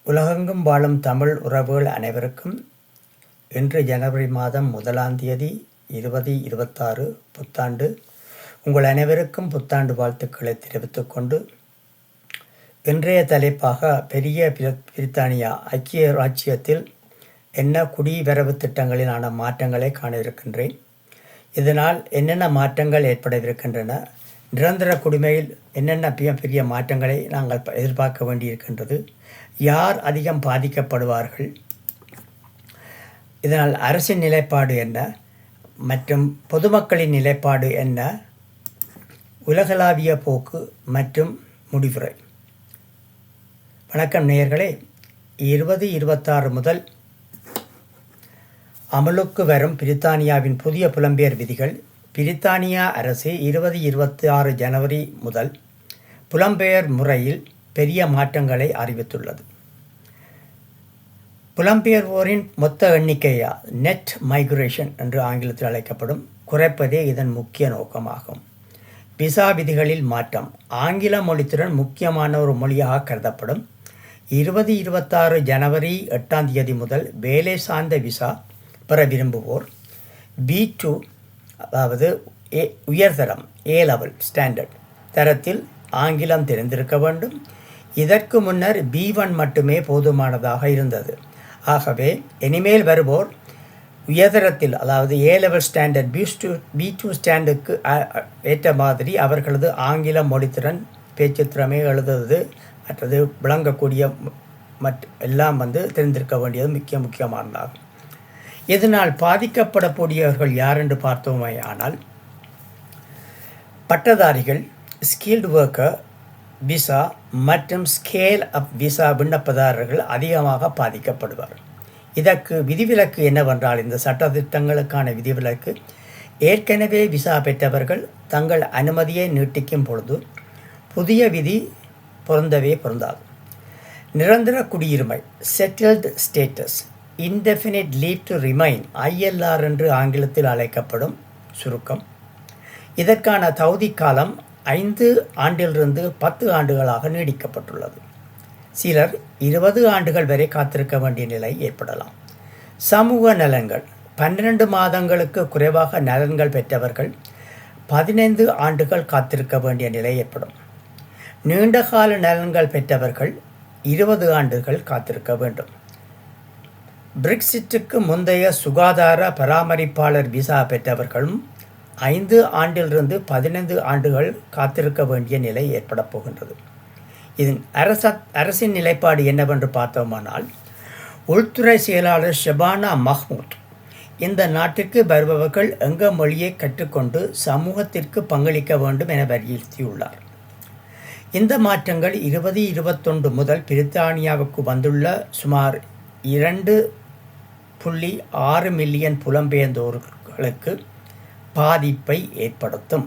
உலகெங்கும் வாழும் தமிழ் உறவுகள் அனைவருக்கும் இன்று ஜனவரி மாதம் 1ஆம் தேதி 2026 புத்தாண்டு. உங்கள் அனைவருக்கும் புத்தாண்டு வாழ்த்துக்களை தெரிவித்துக் கொண்டு இன்றைய தலைப்பாக பெரிய பிரித்தானியா ஐக்கிய ராச்சியத்தில் என்ன குடிவரவு திட்டங்களிலான மாற்றங்களை காண இருக்கின்றேன். இதனால் என்னென்ன மாற்றங்கள் ஏற்படவிருக்கின்றன, நிரந்தர குடிமையில் என்னென்ன பெரிய மாற்றங்களை நாங்கள் எதிர்பார்க்க வேண்டியிருக்கின்றது, யார் அதிகம் பாதிக்கப்படுவார்கள், இதனால் அரசின் நிலைப்பாடு என்ன மற்றும் பொதுமக்களின் நிலைப்பாடு என்ன, உலகளாவிய போக்கு மற்றும் முடிவுரை. வணக்கம் நேயர்களே. 2026 முதல் அமலுக்கு வரும் பிரித்தானியாவின் புதிய புலம்பெயர் விதிகள். பிரித்தானியா அரசு 2026 ஜனவரி முதல் புலம்பெயர் முறையில் பெரிய மாற்றங்களை அறிவித்துள்ளது. புலம்பெயர்வோரின் மொத்த எண்ணிக்கையா நெட் மைக்ரேஷன் என்று ஆங்கிலத்தில் அழைக்கப்படும் குறைப்பதே இதன் முக்கிய நோக்கமாகும். விசா விதிகளில் மாற்றம். ஆங்கில மொழித்துடன் முக்கியமான ஒரு மொழியாக கருதப்படும் 2026 ஜனவரி 8ஆம் தேதி முதல் வேலை சார்ந்த விசா பெற விரும்புவோர் B2 அதாவது உயர்தரம் A-லெவல் ஸ்டாண்டர்ட் தரத்தில் ஆங்கிலம் தெரிந்திருக்க வேண்டும். இதற்கு முன்னர் B1 மட்டுமே போதுமானதாக இருந்தது. ஆகவே இனிமேல் வருவோர் உயர்தரத்தில் அதாவது A-லெவல் ஸ்டாண்டர்ட் B2 ஸ்டாண்டுக்கு ஏற்ற மாதிரி அவர்களது ஆங்கில மொழித்திறன், பேச்சு திறமை, எழுதுவது மற்றது விளங்கக்கூடிய எல்லாம் தெரிந்திருக்க வேண்டியது முக்கியமானதாகும். இதனால் பாதிக்கப்படக்கூடியவர்கள் யார் என்று பார்த்தோமே ஆனால் பட்டதாரிகள், ஸ்கில்டு ஒர்க்கர் விசா மற்றும் ஸ்கேல் அப் விசா விண்ணப்பதாரர்கள் அதிகமாக பாதிக்கப்படுவார். இதற்கு விதிவிலக்கு என்னவென்றால், இந்த சட்டத்திட்டங்களுக்கான விதிவிலக்கு ஏற்கனவே விசா பெற்றவர்கள் தங்கள் அனுமதியை நீட்டிக்கும் பொழுது புதிய விதி பொருந்தாது. நிரந்தர குடியுரிமை settled status, indefinite leave to remain ILR என்று ஆங்கிலத்தில் அழைக்கப்படும் சுருக்கம். இதற்கான தகுதி காலம் 5 ஆண்டிலிருந்து 10 ஆண்டுகளாக நீடிக்கப்பட்டுள்ளது. சிலர் 20 ஆண்டுகள் வரை காத்திருக்க வேண்டிய நிலை ஏற்படலாம். சமூக நலன்கள். 12 மாதங்களுக்கு குறைவாக நலன்கள் பெற்றவர்கள் 15 ஆண்டுகள் காத்திருக்க வேண்டிய நிலை ஏற்படும். நீண்டகால நலன்கள் பெற்றவர்கள் 20 ஆண்டுகள் காத்திருக்க வேண்டும். பிரெக்சிட்டுக்கு முந்தைய சுகாதார பராமரிப்பாளர் விசா பெற்றவர்களும் 5 ஆண்டிலிருந்து 15 ஆண்டுகள் காத்திருக்க வேண்டிய நிலை ஏற்பட போகின்றது. இதன் அரசின் நிலைப்பாடு என்னவென்று பார்த்தோமானால், உள்துறை செயலாளர் ஷபானா மஹ்மூத் இந்த நாட்டிற்கு வருபவர்கள் எங்கள் மொழியை கற்றுக்கொண்டு சமூகத்திற்கு பங்களிக்க வேண்டும் என வலியுறுத்தியுள்ளார். இந்த மாற்றங்கள் 2021 முதல் பிரித்தானியாவுக்கு வந்துள்ள சுமார் 2.6 மில்லியன் புலம்பெயர்ந்தோர்களுக்கு பாதிப்பை ஏற்படுத்தும்.